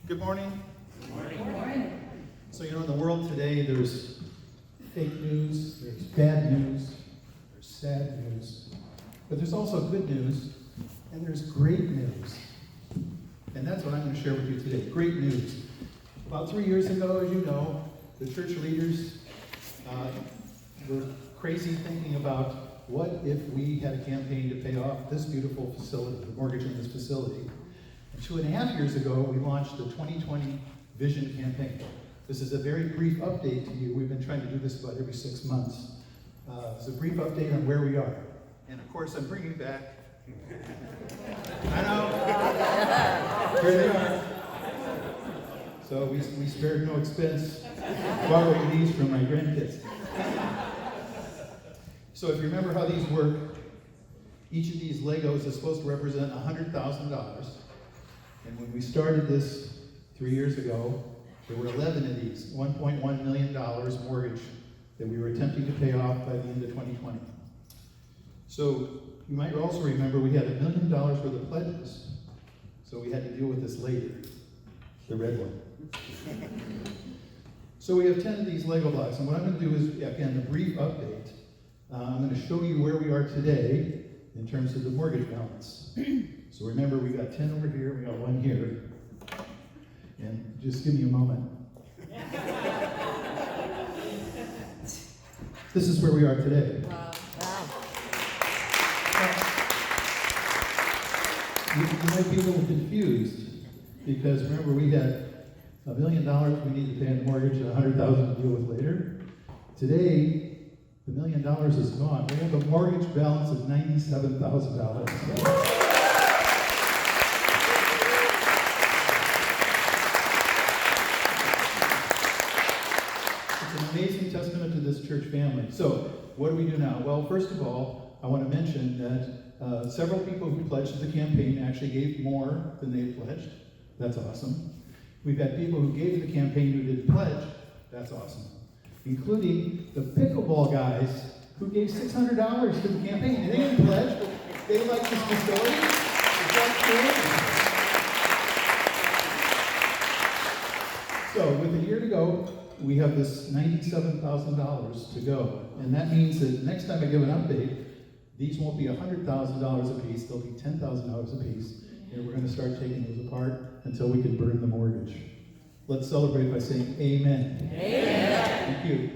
Good morning. Good morning. Good morning. So, in the world today, there's fake news, there's bad news, there's sad news, but there's also good news, and there's great news. And that's what I'm going to share with you today, great news. About 3 years ago, as you know, the church leaders were crazy thinking about what if we had a campaign to pay off this beautiful facility, the mortgage in this facility. And 2.5 years ago, we launched the 2020 Vision Campaign. This is a very brief update to you. We've been trying to do this about every 6 months. It's a brief update on where we are. And of course, I'm bringing back, I know, here they are. So we spared no expense borrowing these from my grandkids. So if you remember how these work, each of these Legos is supposed to represent $100,000. And when we started this 3 years ago, there were 11 of these, $1.1 million mortgage that we were attempting to pay off by the end of 2020. So you might also remember we had $1 million worth of pledges. So we had to deal with this later, the red one. So we have 10 of these Lego blocks, and what I'm going to do is, again, a brief update. I'm going to show you where we are today in terms of the mortgage balance. So remember, we got 10 over here, we got 1 here. And just give me a moment. This is where we are today. Wow. You might be a little confused, because remember, we had $1 million we need to pay on the mortgage and $100,000 to deal with later. Today, the $1 million is gone. We have a mortgage balance of $97,000. It's an amazing testament to this church family. So, what do we do now? Well, first of all, I want to mention that several people who pledged to the campaign actually gave more than they had pledged. That's awesome. We've had people who gave to the campaign who didn't pledge. That's awesome. Including the pickleball guys who gave $600 to the campaign. They didn't pledge, but they like this facility. Is that true? So, with a year to go, we have this $97,000 to go. And that means that next time I give an update, these won't be $100,000 a piece, they'll be $10,000 a piece. And we're going to start taking those apart until we can burn the mortgage. Let's celebrate by saying amen. Amen. Thank you.